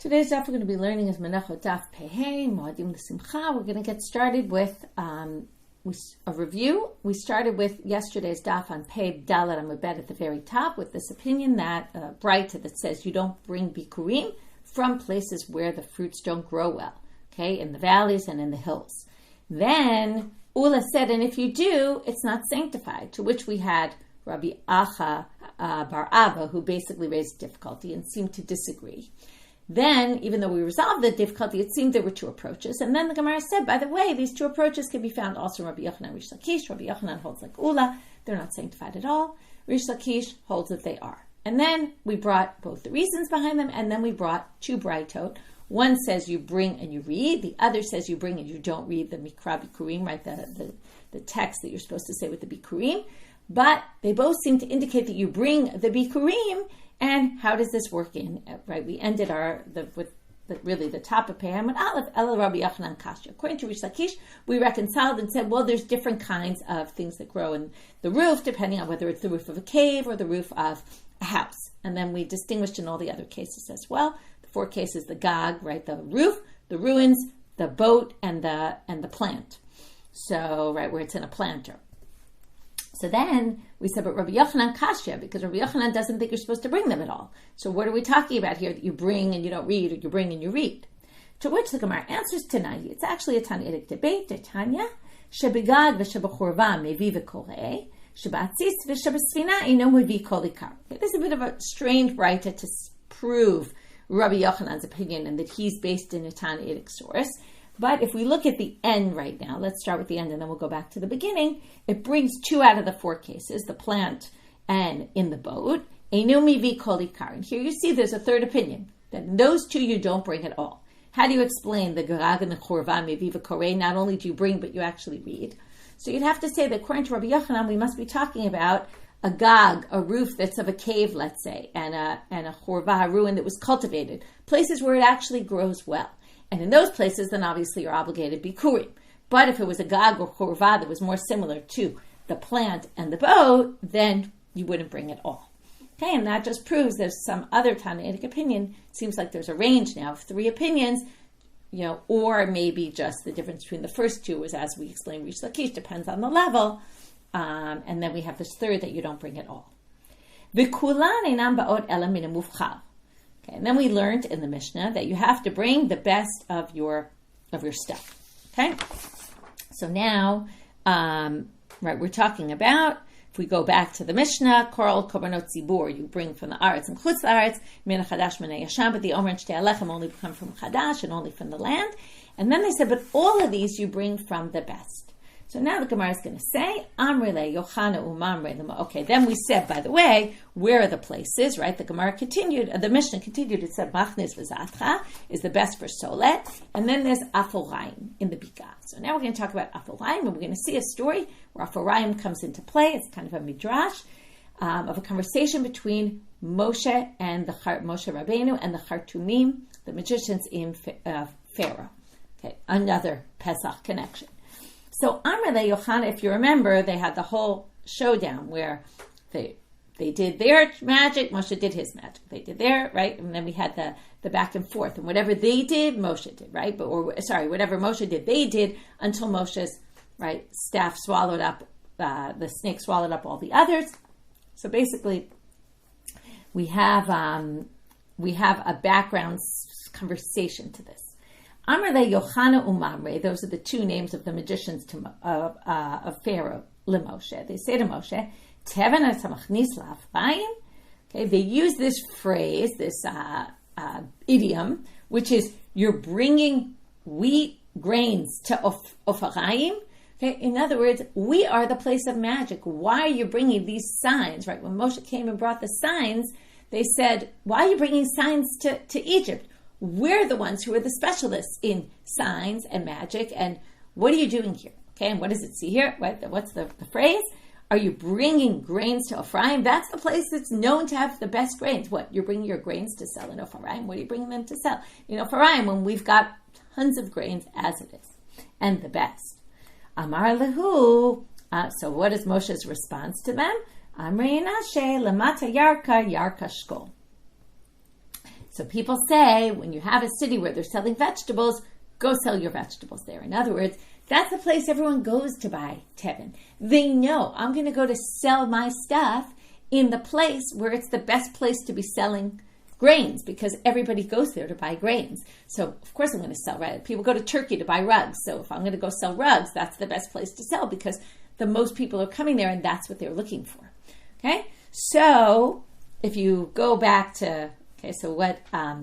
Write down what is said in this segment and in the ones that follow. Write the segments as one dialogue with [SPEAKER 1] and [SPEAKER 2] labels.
[SPEAKER 1] Today's daf we're going to be learning is Menachot daf Pehei Moadim L'Simcha. We're going to get started with a review. We started with yesterday's daf on Pei Dalet Amud at the very top with this opinion that bright that says you don't bring bikurim from places where the fruits don't grow well, okay, in the valleys and in the hills. Then Ula said, and if you do, it's not sanctified. To which we had Rabbi Acha Bar Abba, who basically raised difficulty and seemed to disagree. Then, even though we resolved the difficulty, it seemed there were two approaches. And then the Gemara said, by the way, these two approaches can be found also in Rabbi Yochanan Rish Lakish. Rabbi Yochanan holds like Ula. They're not sanctified at all. Rish Lakish holds that they are. And then we brought both the reasons behind them, and then we brought two braitot. One says you bring and you read. The other says you bring and you don't read the Mikra Bikurim, right? The text that you're supposed to say with the Bikurim. But they both seem to indicate that you bring the Bikurim. And how does this work in, right? We ended the top of Pei with Aleph, El Rabbi Yochanan Kasha. According to Rish Lakish, we reconciled and said, well, there's different kinds of things that grow in the roof, depending on whether it's the roof of a cave or the roof of a house. And then we distinguished in all the other cases as well. The four cases, the Gog, right? The roof, the ruins, the boat, and the plant. So, right, where it's in a planter. So then we said, but Rabbi Yochanan Kasha, because Rabbi Yochanan doesn't think you're supposed to bring them at all. So what are we talking about here that you bring and you don't read, or you bring and you read? To which the Gemara answers Tanai. It's actually a Tanaitic debate. Tanya, shebegad v'shebechorva mevi v'korei, shebatzis v'shebesfina ino mevi kol ikar. This is a bit of a strange writer to prove Rabbi Yochanan's opinion and that he's based in a Tanaitic source. But if we look at the end right now, let's start with the end and then we'll go back to the beginning. It brings two out of the four cases, the plant and in the boat. Enumi vi kol ikar. And here you see there's a third opinion, that in those two you don't bring at all. How do you explain the garag and the chorva mevi v'korei? Not only do you bring, but you actually read. So you'd have to say that according to Rabbi Yochanan, we must be talking about a gag, a roof that's of a cave, let's say, and a chorva, a ruin that was cultivated, places where it actually grows well. And in those places, then obviously you're obligated bikurim. But if it was a gag or chorva that was more similar to the plant and the boat, then you wouldn't bring it all. Okay, and that just proves there's some other Tanaitic opinion. It seems like there's a range now of three opinions, or maybe just the difference between the first two was, as we explained, Rish Lakish, depends on the level. And then we have this third that you don't bring it all. V'kulan einam ba'ot ela min ha'muvchar. Okay, and then we learned in the Mishnah that you have to bring the best of your stuff. Okay, so now, we're talking about, if we go back to the Mishnah, Koral Korbanot Zibur, you bring from the Aretz and Chutz Aretz, Min Chadash Min Yasham, but the Omer and Shtei Alechem only come from Chadash and only from the land. And then they said, but all of these you bring from the best. So now the Gemara is going to say, Amrele Yochana Umamre Lema. Okay, then we said, by the way, where are the places, right? The Gemara continued, the Mishnah continued, it said, Machnes V'Zatcha is the best for Solet, and then there's Aforaim in the Bika. So now we're going to talk about Aforaim, and we're going to see a story where Aforaim comes into play. It's kind of a midrash of a conversation between Moshe and Moshe Rabbeinu and the Chartumim, the magicians in Pharaoh. Okay, another Pesach connection. So Amrele Yochana, if you remember, they had the whole showdown where they did their magic, Moshe did his magic. They did their, right? And then we had the back and forth. And whatever they did, Moshe did, right? Whatever Moshe did, they did until Moshe's, right, staff swallowed up, the snake swallowed up all the others. So basically, we have a background conversation to this. Amrele Yochana Umamre, those are the two names of the magicians of Pharaoh, LeMoshe. They say to Moshe, Teven esamachnis la'afraim. Okay, they use this phrase, this idiom, which is you're bringing wheat grains to Opharaim. Okay, in other words, we are the place of magic. Why are you bringing these signs? Right, when Moshe came and brought the signs, they said, why are you bringing signs to Egypt? We're the ones who are the specialists in signs and magic, and what are you doing here? Okay, and what does it see here? What's the phrase? Are you bringing grains to Ephraim? That's the place that's known to have the best grains. What, you're bringing your grains to sell in Ephraim? What are you bringing them to sell in Ephraim when we've got tons of grains as it is, and the best? Amar lehu. So what is Moshe's response to them? Amrei Nashe lemata yarka shkol. So people say, when you have a city where they're selling vegetables, go sell your vegetables there. In other words, that's the place everyone goes to buy tevin. They know, I'm going to go to sell my stuff in the place where it's the best place to be selling grains, because everybody goes there to buy grains. So of course I'm going to sell, right? People go to Turkey to buy rugs. So if I'm going to go sell rugs, that's the best place to sell, because the most people are coming there and that's what they're looking for. Okay? So if you go back to, okay, so what, now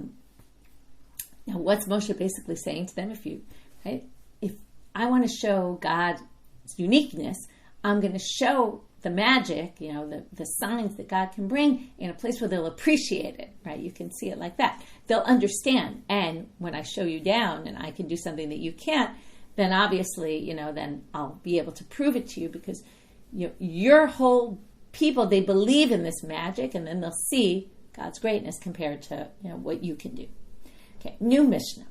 [SPEAKER 1] what's Moshe basically saying to them? If I want to show God's uniqueness, I'm going to show the magic, the signs that God can bring in a place where they'll appreciate it, right? You can see it like that. They'll understand. And when I show you down and I can do something that you can't, then obviously, then I'll be able to prove it to you, because your whole people, they believe in this magic, and then they'll see God's greatness compared to what you can do. Okay, new Mishnah.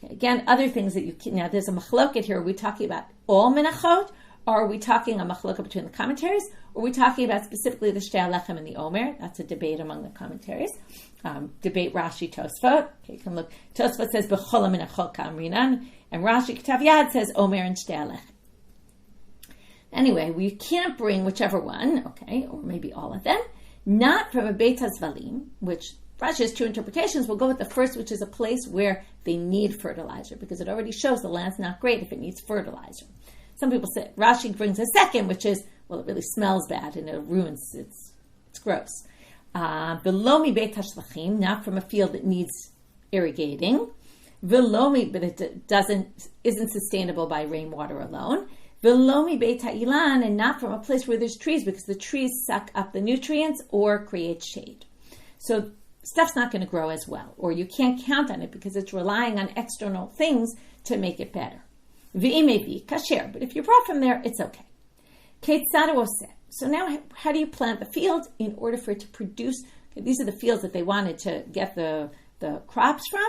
[SPEAKER 1] Again, other things that you can, now there's a machloket here. Are we talking about all menachot, or are we talking a machloket between the commentaries, or are we talking about specifically the Shtei Alechem and the Omer? That's a debate among the commentaries. Debate Rashi Tosfot. Okay, you can look. Tosfot says b'chol menachot ka'amrinan, and Rashi Ketav Yad says Omer and Shtei Alechem. Anyway, we can't bring whichever one, okay, or maybe all of them, not from a Beit HaZvalim, which Rashi has two interpretations. We'll go with the first, which is a place where they need fertilizer, because it already shows the land's not great if it needs fertilizer. Some people say, Rashi brings a second, which is, well, it really smells bad and it ruins, it's gross. Velomi Beit HaShlachim, not from a field that needs irrigating. Velomi, but it isn't sustainable by rainwater alone. Velomi Beit HaIlan, and not from a place where there's trees, because the trees suck up the nutrients or create shade. So stuff's not going to grow as well, or you can't count on it because it's relying on external things to make it better. V'imevi kasher, but if you brought from there, it's okay. Keitzad oseh. So now, how do you plant the field in order for it to produce? Okay, these are the fields that they wanted to get the crops from.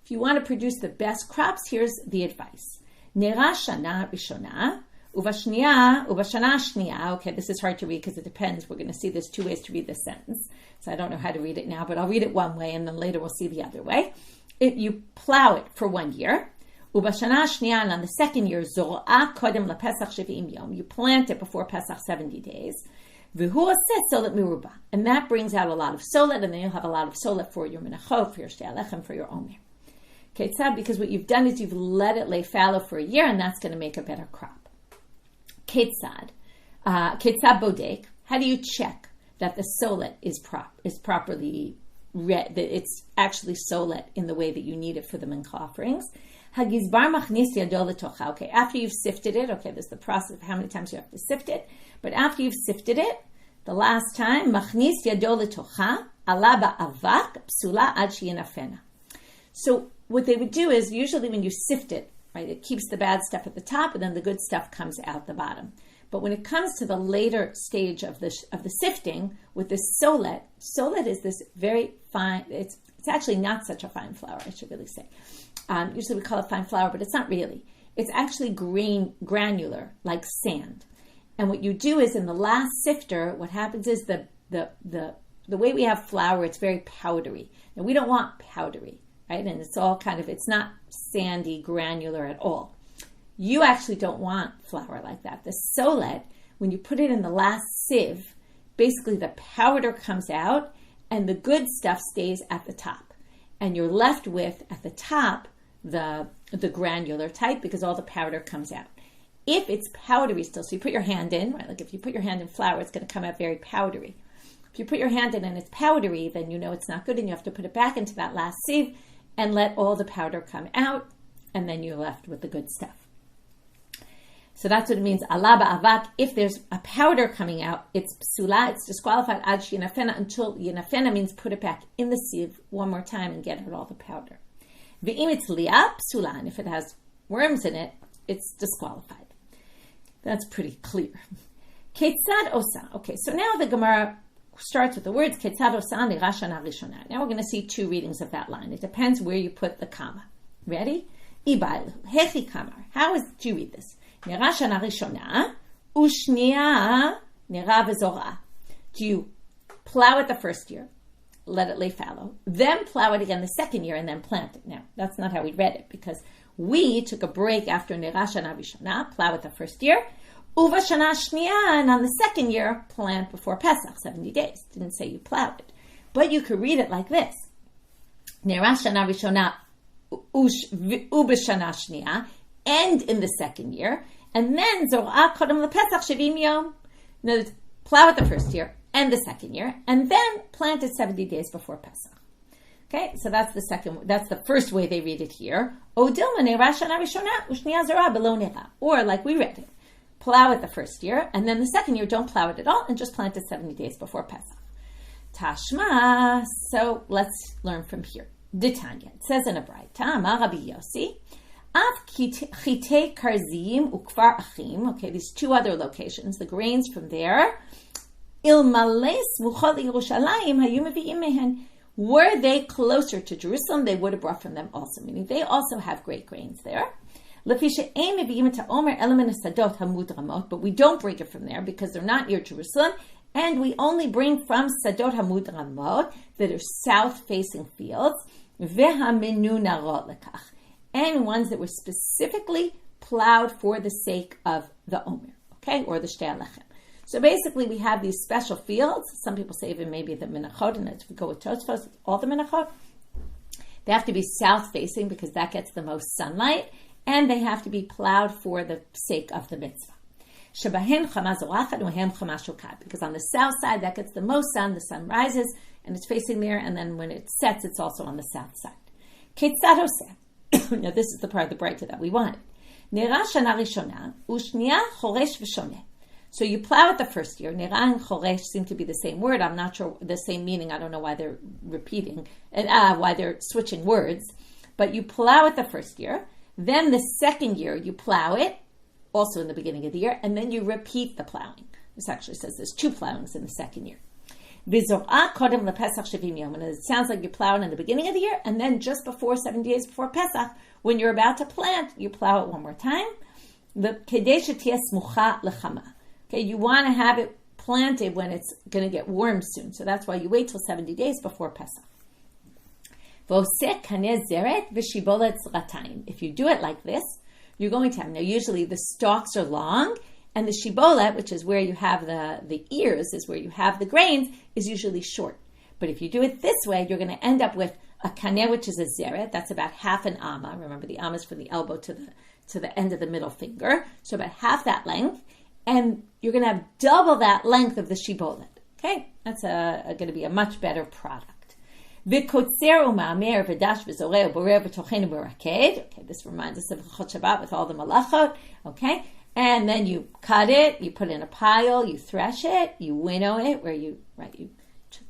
[SPEAKER 1] If you want to produce the best crops, here's the advice. Nera shana rishona, uvashana shniya. Okay, this is hard to read because it depends. We're going to see there's two ways to read this sentence. So I don't know how to read it now, but I'll read it one way and then later we'll see the other way. You plow it for 1 year. Ubashana shniya, and on the second year, zorah kodem lepesach shevim yom. You plant it before Pesach 70 days. V'hu oseh solet miruba. And that brings out a lot of solet, and then you'll have a lot of solet for your menachot, for your Shtei Alechem, for your Omer. Ketzad, because what you've done is you've let it lay fallow for a year, and that's going to make a better crop. Ketzad bodek. How do you check that the solet is properly read, that it's actually solet in the way that you need it for the mincha offerings? Hagizbar machnis yado letocha. Okay, after you've sifted it, okay, there's the process of how many times you have to sift it, but after you've sifted it, the last time, machnis yado letocha, ala ba'avak, psula ad she'inafena. So what they would do is, usually when you sift it, right, it keeps the bad stuff at the top and then the good stuff comes out the bottom. But when it comes to the later stage of the sifting, with this solet is this very fine, it's actually not such a fine flour, I should really say. Usually we call it fine flour, but it's not really. It's actually granular, like sand. And what you do is, in the last sifter, what happens is the way we have flour, it's very powdery. And we don't want powdery, right? And it's all it's not sandy, granular at all. You actually don't want flour like that. The solet, when you put it in the last sieve, basically the powder comes out and the good stuff stays at the top. And you're left with, at the top, the granular type, because all the powder comes out. If it's powdery still, so you put your hand in, right? Like if you put your hand in flour, it's going to come out very powdery. If you put your hand in and it's powdery, then you know it's not good and you have to put it back into that last sieve and let all the powder come out, and then you're left with the good stuff. So that's what it means, ala ba'avak. If there's a powder coming out, it's psula, it's disqualified, ad she'inafena, until yinafena means put it back in the sieve one more time and get out all the powder. Ve'im it's li'ah, psula, and if it has worms in it, it's disqualified. That's pretty clear. Ketzad osa. Okay, so now the Gemara starts with the words Ketzad osa nira shana rishona. Now we're going to see two readings of that line. It depends where you put the comma. Ready? Ibailu, hechi kamar. How do you read this? Nira shana rishona, ushniya nira v'zora. Do you plow it the first year, let it lay fallow, then plow it again the second year, and then plant it? Now, that's not how we read it, because we took a break after Nera Shana Rishona, plow it the first year, Uva Shana Shniya, and on the second year, plant before Pesach, 70 days. Didn't say you plowed it. But you could read it like this. Nera Shana Rishona, Uva Shana Shniya, end in the second year, and then Zorah Kodem LePesach Shevim Yom. In other words, plow it the first year, and the second year, and then plant it 70 days before Pesach. Okay, so that's the first way they read it here. Or like we read it, plow it the first year, and then the second year don't plow it at all, and just plant it 70 days before Pesach. Tashma, so let's learn from here. Ditanya, it says in a Braita, Amar Rabbi Yossi, Av chitei karzim ukvar achim, okay, these two other locations, the grains from there, were they closer to Jerusalem, they would have brought from them also, meaning they also have great grains there. But we don't bring it from there because they're not near Jerusalem, and we only bring from Sadot Hamud Ramot that are south-facing fields, and ones that were specifically plowed for the sake of the Omer, okay, or the Shtei Alechem. So basically, we have these special fields. Some people say even maybe the Menachot, and if we go with Tosfos, all the Menachot, they have to be south-facing because that gets the most sunlight, and they have to be plowed for the sake of the mitzvah. Because on the south side, that gets the most sun, the sun rises, and it's facing there, and then when it sets, it's also on the south side. Now, this is the part of the Braita that we wanted. So you plow it the first year. Nera and choresh seem to be the same word. I'm not sure the same meaning. I don't know why they're repeating and why they're switching words. But you plow it the first year. Then the second year you plow it, also in the beginning of the year, and then you repeat the plowing. This actually says there's two plowings in the second year. And it sounds like you plow it in the beginning of the year, and then just before 7 days before Pesach, when you're about to plant, you plow it one more time. Okay, you want to have it planted when it's going to get warm soon. So that's why you wait till 70 days before Pesach. If you do it like this, you're going to have, now usually the stalks are long, and the shibolet, which is where you have the ears, is where you have the grains, is usually short. But if you do it this way, you're going to end up with a kaneh, which is a zeret, that's about half an amma. Remember, the amma is from the elbow to the end of the middle finger, so about half that length. And you're going to have double that length of the shibolet. Okay, that's going to be a much better product. Okay, this reminds us of Chot Shabbat with all the malachot. Okay, and then you cut it, you put it in a pile, you thresh it, you winnow it, you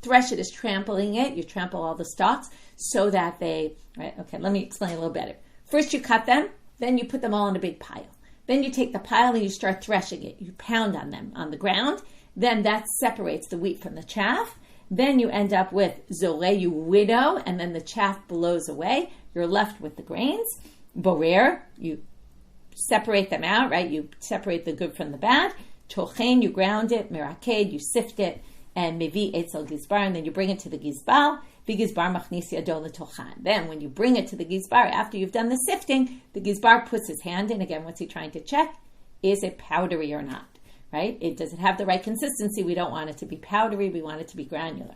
[SPEAKER 1] thresh it is trampling it. You trample all the stalks so that they, right? Okay, let me explain a little better. First you cut them, then you put them all in a big pile. Then you take the pile and you start threshing it. You pound on them on the ground. Then that separates the wheat from the chaff. Then you end up with zoreh, you winnow, and then the chaff blows away. You're left with the grains. Borer, you separate them out, right? You separate the good from the bad. Tochen, you ground it. Meraked, you sift it. And mevi etzel gizbar, and then you bring it to the gizbar. Gizbar machnis yado letochan. Then when you bring it to the gizbar, after you've done the sifting, the gizbar puts his hand in. Again, what's he trying to check? Is it powdery or not? Right? Does it have the right consistency? We don't want it to be powdery. We want it to be granular.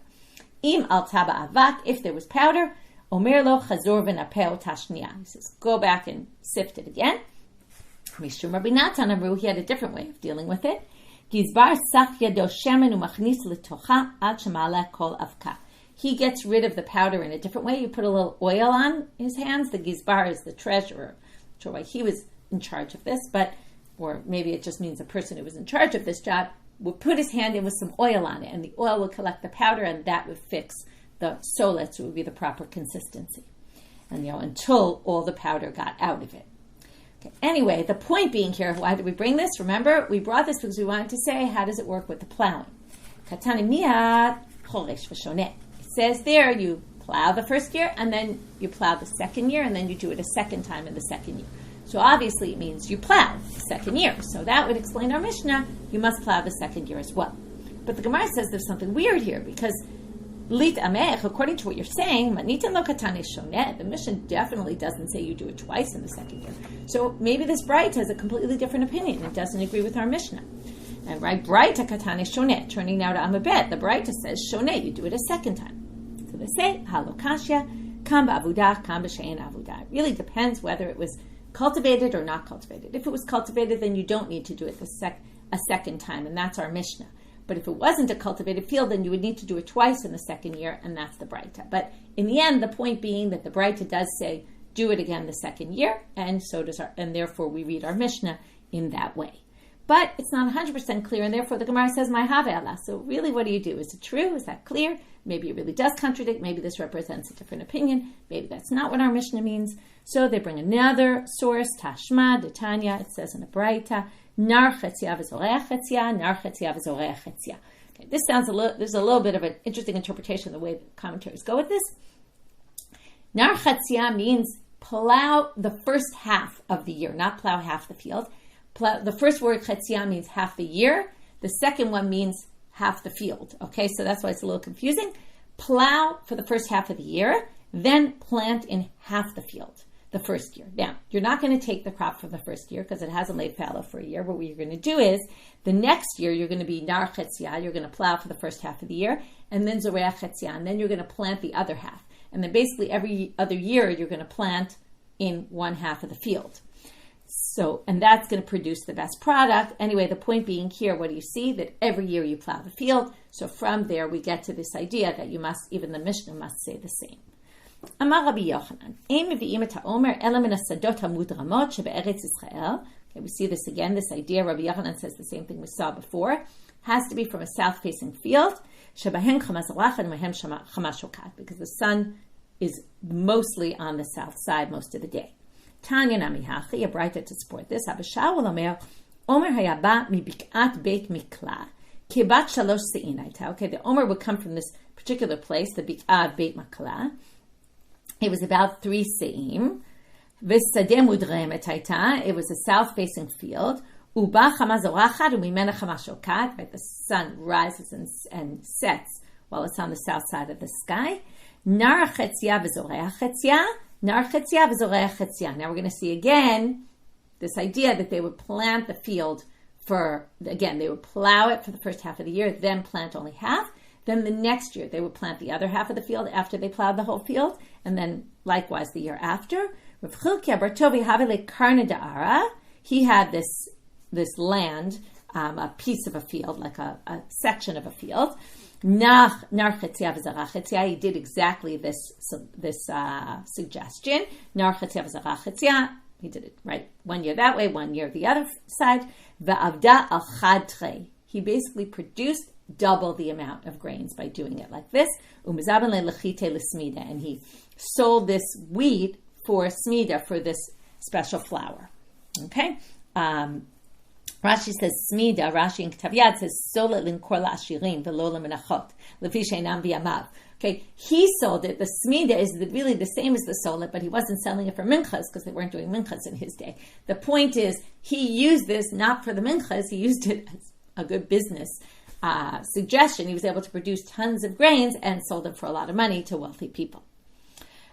[SPEAKER 1] Im al taba avak, if there was powder, omer lo chazor v'napeo tashniya. He says, go back and sift it again. Mishum Rabbi Natan Amru, he had a different way of dealing with it. Gizbar sach yado shemen u'machnis letocha ad shemala kol avka. He gets rid of the powder in a different way. You put a little oil on his hands. The gizbar is the treasurer. I'm not sure why he was in charge of this, or maybe it just means a person who was in charge of this job would put his hand in with some oil on it, and the oil would collect the powder, and that would fix the solet, so it would be the proper consistency. And until all the powder got out of it. Okay. Anyway, the point being here, why did we bring this? Remember, we brought this because we wanted to say, how does it work with the plowing? Katani miyad choresh v'shoneh. It says there, you plow the first year, and then you plow the second year, and then you do it a second time in the second year. So obviously it means you plow the second year. So that would explain our Mishnah. You must plow the second year as well. But the Gemara says there's something weird here, because Lit Amech, according to what you're saying, Manitan lo katane shonet, the Mishnah definitely doesn't say you do it twice in the second year. So maybe this Bright has a completely different opinion and doesn't agree with our Mishnah. And right, Braita katane shonet, turning now to Amabet, the Braita says shonet, you do it a second time. So they say halokashya, kam ba'avudah, kam b'shein avudah. It really depends whether it was cultivated or not cultivated. If it was cultivated, then you don't need to do it a second time, and that's our Mishnah. But if it wasn't a cultivated field, then you would need to do it twice in the second year, and that's the Braita. But in the end, the point being that the Braita does say do it again the second year, and so does and therefore we read our Mishnah in that way. But it's not 100% clear, and therefore the Gemara says, "My have Allah." So really, what do you do? Is it true? Is that clear? Maybe it really does contradict. Maybe this represents a different opinion. Maybe that's not what our Mishnah means. So they bring another source, Tashma, Detanya. It says in a Braita, Nar chetzia v'zoreach chetzia, nar chetzia v'zoreach chetzia. Okay, this sounds there's a little bit of an interesting interpretation of the way the commentaries go with this. Nar chetzia means plow the first half of the year, not plow half the field. The first word chetzia means half the year. The second one means half the field. Okay, so that's why it's a little confusing. Plow for the first half of the year, then plant in half the field the first year. Now, you're not going to take the crop from the first year because it hasn't laid fallow for a year. But what you're going to do is the next year you're going to be nar chetzia. You're going to plow for the first half of the year, and then zoreach chetzia, and then you're going to plant the other half. And then basically every other year you're going to plant in one half of the field. So, and that's going to produce the best product. Anyway, the point being here, what do you see? That every year you plow the field. So from there we get to this idea that you must, even the Mishnah must say the same. Amar Rabbi Yochanan, Ein mevi'im et ha'omer ela min hasadot hamudramot shebe'eretz Yisrael. Okay, we see this again, this idea. Rabbi Yochanan says the same thing we saw before. Has to be from a south-facing field, shebahen chama zorach and mehem chama shokat, because the sun is mostly on the south side most of the day. Tanya nami hachi, a Braita to support this. Abishar will omer hayaba mibik'at beit mikla kibat shalosh se'inaita. Okay, the omer would come from this particular place, the bik'at beit mikla. It was about 3 se'im. V'sadeh mudremet haita. It was a south-facing field. Uba chama zorachat umimena chama shokat. Right, the sun rises and sets while it's on the south side of the sky. Nar chetzia v'zoreach chetzia. Nar chetzia v'zoreach chetzia. Now we're going to see again this idea that they would plant the field they would plow it for the first half of the year, then plant only half. Then the next year they would plant the other half of the field after they plowed the whole field, and then likewise the year after. Rav Chilkiah bar Tovi havele karna da'ara. He had this land, a piece of a field, like a section of a field. Nar chetzia v'zarach chetzia. He did exactly this suggestion. Nar chetzia v'zarach chetzia. He did it right 1 year that way, 1 year the other side. Va'avda al chad trei. He basically produced double the amount of grains by doing it like this. And he sold this wheat for smida, for this special flour. Okay? Rashi says smida, Rashi in Ketav Yad says solet linkor la'ashirim v'lo lemenachot lefi she'einam b'yamav. Okay, he sold it. The smida is really the same as the solet, but he wasn't selling it for minchas because they weren't doing minchas in his day. The point is, he used this not for the minchas, he used it as a good business suggestion. He was able to produce tons of grains and sold them for a lot of money to wealthy people.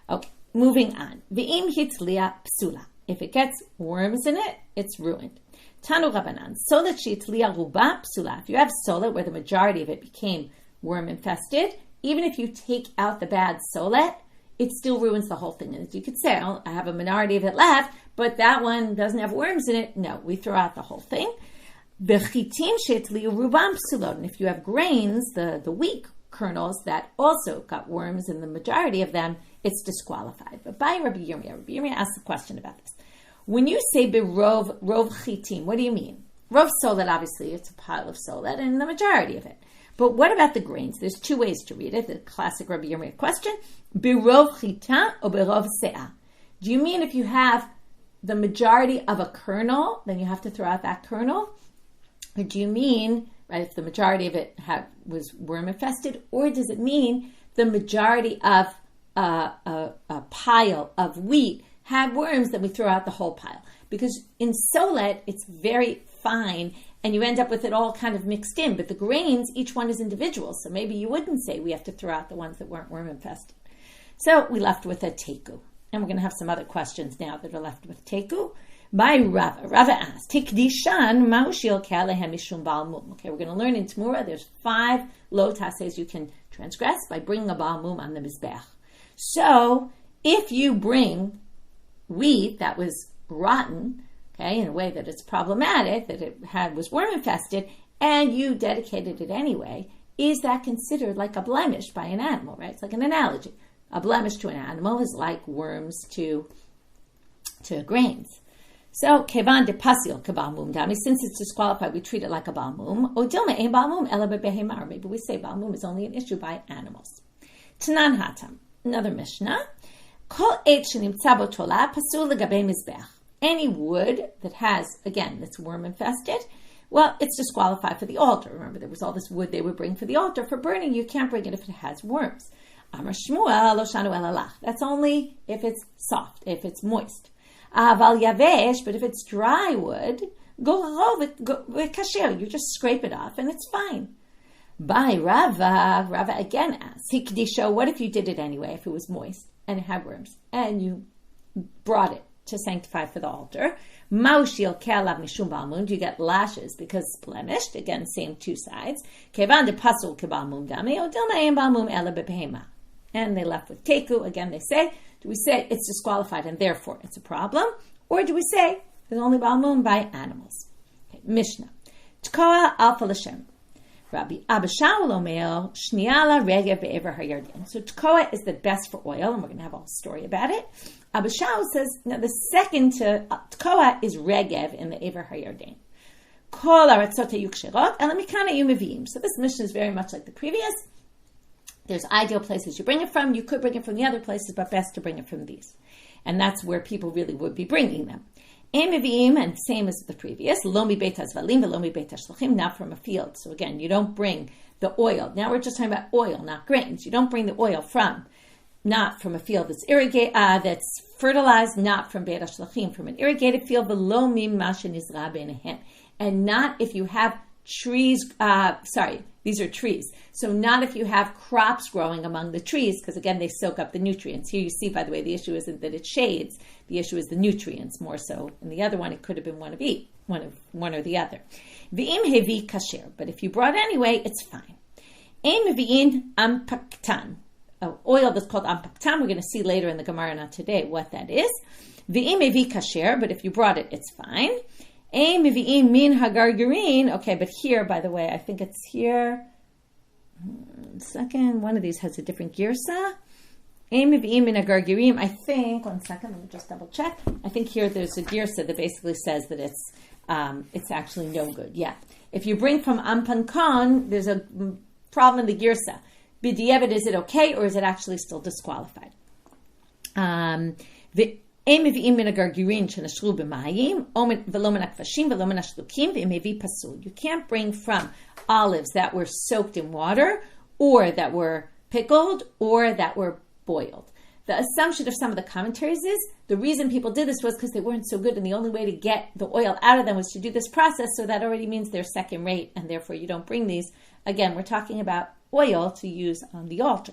[SPEAKER 1] Okay, moving on. V'im hitzlia psula. If it gets worms in it, it's ruined. Tanu Rabbanan. Solet shehitzlia ruba psula. If you have solet where the majority of it became worm infested, even if you take out the bad solet, it still ruins the whole thing. And you could say, I have a minority of it left, but that one doesn't have worms in it. No, we throw out the whole thing. V'chitim shehitzliu rubam psulot. And if you have grains, the wheat kernels that also got worms in the majority of them, it's disqualified. But by Rabbi Yirmiyah asked a question about this. When you say berov chitim, what do you mean? Rov solet, obviously, it's a pile of solet, and the majority of it. But what about the grains? There's 2 ways to read it. The classic Rabbi Yirmiyah question: berov chita or berov se'ah? Do you mean if you have the majority of a kernel, then you have to throw out that kernel? Or do you mean, right, if the majority of it was worm infested, or does it mean the majority of a pile of wheat had worms, then we throw out the whole pile? Because in solet, it's very fine and you end up with it all kind of mixed in. But the grains, each one is individual. So maybe you wouldn't say we have to throw out the ones that weren't worm infested. So we left with a teku. And we're going to have some other questions now that are left with teku. By Rava. Rava asked, Tikdishan maushil kalehem mishum bal mum. Okay, we're going to learn in Tamura, there's 5 lo tases you can transgress by bringing a bal mum on the mizbech. So if you bring wheat that was rotten, okay, in a way that it's problematic, that it was worm infested, and you dedicated it anyway, is that considered like a blemish by an animal, right? It's like an analogy. A blemish to an animal is like worms to grains. So, kevan de pasil kabal mum dami, since it's disqualified, we treat it like a bal mum. O dilma ein bal mum ela bebehema, or maybe we say bal mum is only an issue by animals. Tanan hatam, another Mishnah. Kol et shenimtza bo tola pasul legabe mizbech. Any wood that has, again, that's worm infested, well, it's disqualified for the altar. Remember, there was all this wood they would bring for the altar. For burning, you can't bring it if it has worms. Amar Shmuel lo shanu elalach. That's only if it's soft, if it's moist. Aval yavesh, but if it's dry wood, go kasher. You just scrape it off and it's fine. By Rava again asks, Hikdisho, what if you did it anyway, if it was moist and it had worms, and you brought it to sanctify for the altar? Maushil ke'alav mishum bal mum, you get lashes because it's blemished. Again, same 2 sides. Kevan de pasul kebal mum dami, o dilma ein bal mum ela bebehema. And they left with teku. Again, they say, do we say it's disqualified and therefore it's a problem? Or do we say there's only bal mum by animals? Okay, Mishnah. Tkoa alfa l'shem. Rabbi Abba Shaul Omer, Shniala Regev Be'ever HaYarden. So Tkoa is the best for oil, and we're going to have a whole story about it. Abba Shaul says, now the second to Tkoa is Regev in the Ever HaYarden. Kol Aratzot HaYuksherot, Elamikana Yumevim. So this mission is very much like the previous. There's ideal places you bring it from. You could bring it from the other places, but best to bring it from these. And that's where people really would be bringing them. And same as the previous, Lomi Beit HaZvalim, Lomi Beit HaShlachim, not from a field. So again, you don't bring the oil. Now we're just talking about oil, not grains. You don't bring the oil not from a field that's irrigated, that's fertilized, not from Beit HaShlachim, from an irrigated field, Lomi Mashin Izra Beinehem. And not if you have trees, these are trees. So not if you have crops growing among the trees, because again, they soak up the nutrients. Here you see, by the way, the issue isn't that it shades. The issue is the nutrients more so. In the other one, it could have been one or the other. V'im hevi kasher. But if you brought anyway, it's fine. Ein mevi'in ampaktan. Oil that's called ampaktan. We're going to see later in the Gemara, not today, what that is. V'im hevi kasher. But if you brought it, it's fine. Ein mevi'im min hagargarin. Okay, but here, by the way, I think it's here. Second, one of these has a different girsa. Ein mevi'im min hagargarim. I think, one second, let me just double check. I think here there's a girsa that basically says that it's actually no good. Yeah. If you bring from ampankan, there's a problem in the girsa. B'diavad, is it okay, or is it actually still disqualified? You can't bring from olives that were soaked in water, or that were pickled, or that were boiled. The assumption of some of the commentaries is the reason people did this was because they weren't so good, and the only way to get the oil out of them was to do this process, so that already means they're second rate, and therefore you don't bring these. Again, we're talking about oil to use on the altar.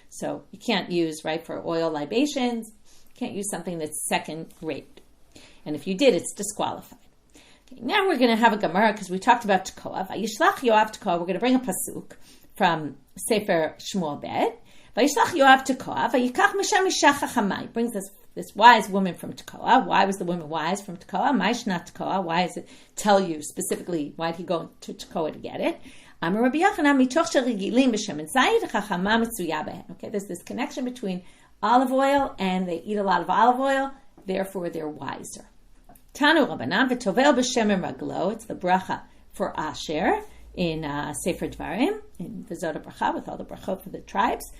[SPEAKER 1] So you can't use, right, for oil libations, can't use something that's second rate. And if you did, it's disqualified. Okay, now we're going to have a Gemara because we talked about Tekoa. Vayishlach Yoav Tekoa. We're going to bring a pasuk from Sefer Shmuel Bet. Vayishlach Yoav Tekoa. Vayikach Misha Misha Chachamai. Brings this wise woman from Tekoa. Why was the woman wise from Tekoa? Maishna Tekoa. Why does it tell you specifically why did he go to Tekoa to get it? Okay, there's this connection between olive oil, and they eat a lot of olive oil, therefore they're wiser. Tanu Rabbanan v'tovel b'shem raglo. It's the bracha for Asher in Sefer Dvarim, in the Zot Bracha, with all the brachot for the tribes.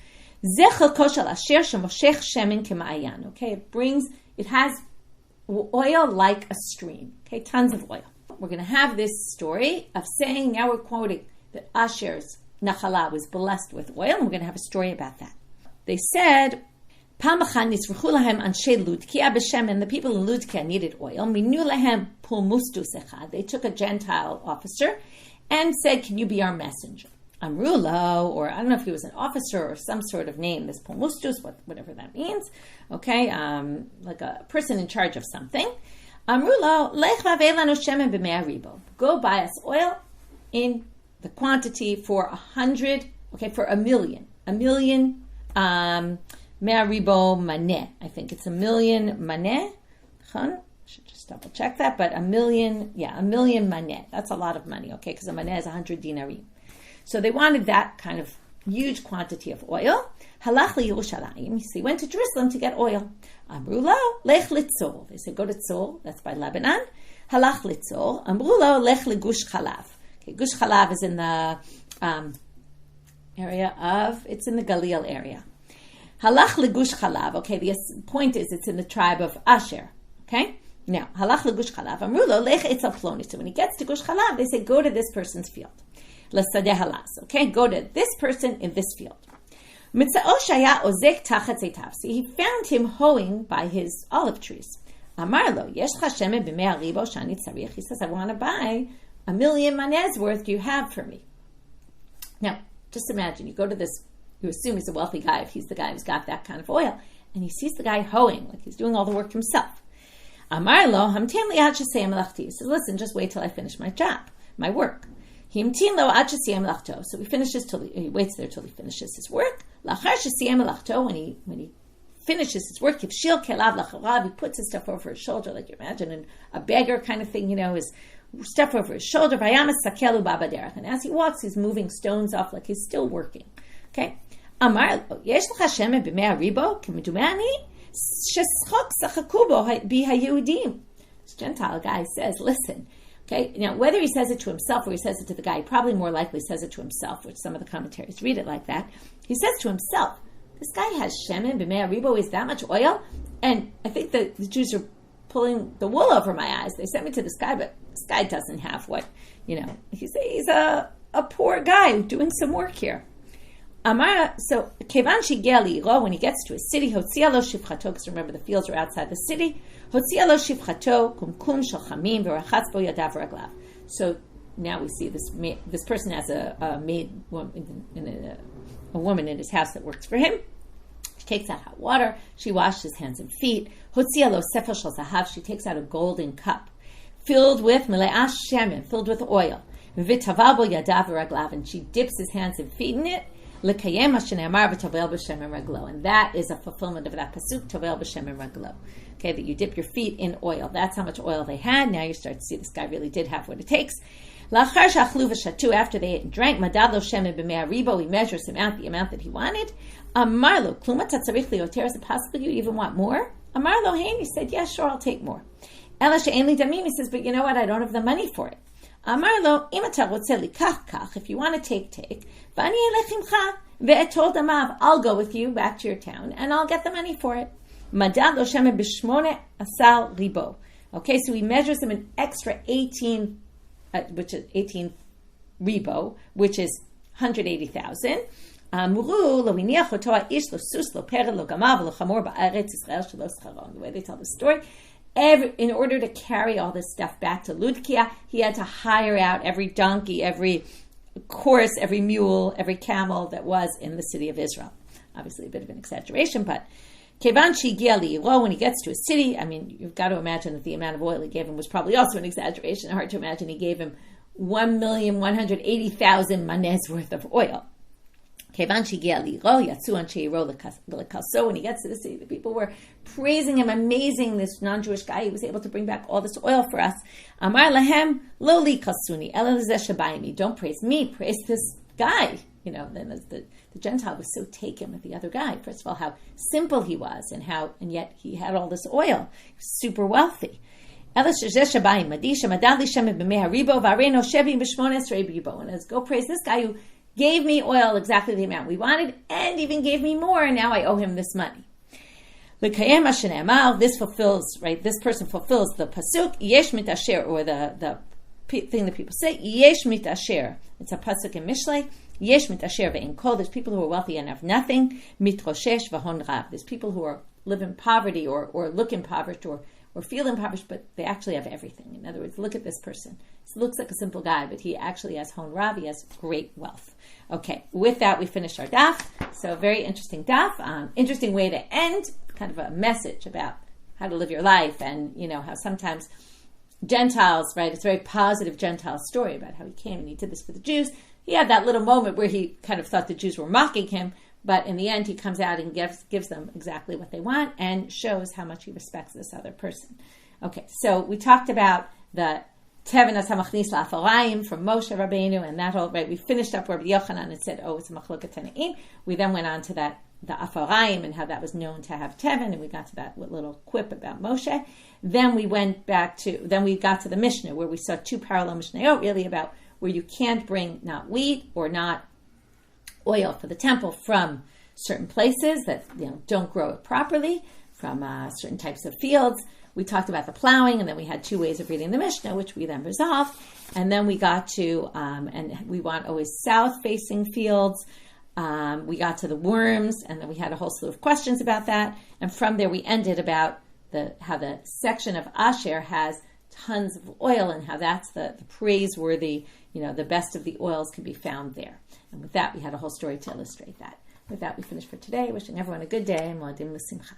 [SPEAKER 1] Zechel koshel Asher shemoshech shemin k'ma'ayan. Okay, it has oil like a stream. Okay, tons of oil. We're going to have this story of saying, now we're quoting that Asher's nachala was blessed with oil, and we're going to have a story about that. They said, Palm achan nisruchu lahem anshe Ludkia b'shem, and the people in Ludkia needed oil. Minu lahem pulmustus echad. They took a Gentile officer and said, "Can you be our messenger?" Amrulo, or I don't know if he was an officer or some sort of name, this pulmustus, whatever that means, okay, like a person in charge of something. Amrulo, lech v'avelanu shemen b'mea ribo. Go buy us oil in the quantity for 100, okay, for a million, mea ribo maneh. I think it's a million maneh. Should just double check that, but a million maneh. That's a lot of money, okay, because a maneh is 100 dinarim. So they wanted that kind of huge quantity of oil. Halach Yerushalayim. So he went to Jerusalem to get oil. Amru lo, lech litzol. They said, go to Tzol. That's by Lebanon. Halach litzol. Amru lo, lech legush chalav. Okay, Gush Chalav is in the it's in the Galil area. Halach legush chalav. Okay, the point is it's in the tribe of Asher. Okay? Now, halach legush chalav. Amru lo, lech etzel ploni. So when he gets to Gush Chalav, they say, go to this person's field. L'sadeh halas. Okay, go to this person in this field. See, he found him hoeing by his olive trees. Amar lo, yesh chashem b'mea ribo shani tzarich. He says, I want to buy 1 million manez worth you have for me. Now, just imagine, you go to this, you assume he's a wealthy guy if he's the guy who's got that kind of oil, and he sees the guy hoeing, like he's doing all the work himself. Amar lo, hamten li ad shesei melachti. He says, listen, just wait till I finish my job, my work. So he finishes he waits there till he finishes his work. When he finishes his work, he puts his stuff over his shoulder, like you imagine a beggar kind of thing, his stuff over his shoulder. And as he walks, he's moving stones off like he's still working. Okay. This Gentile guy says, listen. Okay, now whether he says it to himself or he says it to the guy, he probably more likely says it to himself, which some of the commentaries read it like that. He says to himself, this guy has shemen b'mea ribo, is that much oil? And I think the Jews are pulling the wool over my eyes. They sent me to this guy, but this guy doesn't have what, he's a poor guy doing some work here. So Kevan Shigeli, when he gets to a city, Hotzia lo shivchato, because remember the fields are outside the city. Hotzia lo shivchato kumkum shel chamim v'rachatz bo yadav raglav. So now we see this person has a maid woman a woman in his house that works for him. She takes out hot water. She washes his hands and feet. Hotzia lo sefel shel zahav. She takes out a golden cup filled with mele'ash shemen, filled with oil. V'taval bo yadav raglav, and she dips his hands and feet in it. And that is a fulfillment of that pasuk, Tovel b'shem raglo. Okay, that you dip your feet in oil. That's how much oil they had. Now you start to see this guy really did have what it takes. After they ate and drank, he measures him out the amount that he wanted. Amarlo, is it possible you even want more? Amarlo, he said, yeah, sure, I'll take more. He says, but you know what? I don't have the money for it. Amarlo, if you want to take. I'll go with you back to your town and I'll get the money for it. Okay, so he measures him an extra 18, which is 18 ribo, which is 180,000. The way they tell the story, in order to carry all this stuff back to Ludkia, he had to hire out every donkey, every horse, every mule, every camel that was in the city of Israel. Obviously a bit of an exaggeration, but Kevan Shigia Li'iro, when he gets to a city, I mean, you've got to imagine that the amount of oil he gave him was probably also an exaggeration. Hard to imagine he gave him 1,180,000 manez worth of oil. Kevan Shigia Li'iro, Yatsu Ancheiro L'Kaso, when he gets to the city, the people were praising him, amazing, this non-Jewish guy, he was able to bring back all this oil for us. Amar Lahem, Lo Li Kasuni, Ela Lezeh Shabayimi, don't praise me, praise this guy. Then the Gentile was so taken with the other guy. First of all, how simple he was, and yet he had all this oil. He was super wealthy. And let's go praise this guy who gave me oil exactly the amount we wanted, and even gave me more, and now I owe him this money. This fulfills, right? This person fulfills the pasuk yesh mitasher, or the thing that people say yesh mitasher. It's a pasuk in Mishlei. Yesh mitasher ve'in kol. There's people who are wealthy and have nothing. Mitroshesh v'hon rav. There's people who live in poverty or look impoverished or feel impoverished, but they actually have everything. In other words, look at this person. He looks like a simple guy, but he actually has hon rav. He has great wealth. Okay, with that, we finished our daf. So very interesting daf. Interesting way to end, kind of a message about how to live your life, and how sometimes Gentiles, right? It's a very positive Gentile story about how he came and he did this for the Jews. He had that little moment where he kind of thought the Jews were mocking him, but in the end, he comes out and gives them exactly what they want and shows how much he respects this other person. Okay, so we talked about the Tevenas HaMachnis LaAforayim from Moshe Rabbeinu, and that whole, right, we finished up where Rabbi Yochanan had said, it's a Machloket Tanaim. We then went on to the Aforayim and how that was known to have Teven, and we got to that little quip about Moshe. Then we got to the Mishnah, where we saw two parallel Mishnayot, really about where you can't bring not wheat or not oil for the temple from certain places that don't grow it properly, from certain types of fields. We talked about the plowing, and then we had two ways of reading the Mishnah, which we then resolved. And then we got to, and we want always south-facing fields. We got to the worms, and then we had a whole slew of questions about that. And from there, we ended about how the section of Asher has tons of oil, and how that's the praiseworthy, the best of the oils can be found there. And with that, we had a whole story to illustrate that. With that, we finish for today. Wishing everyone a good day, and Moadim L'Simcha.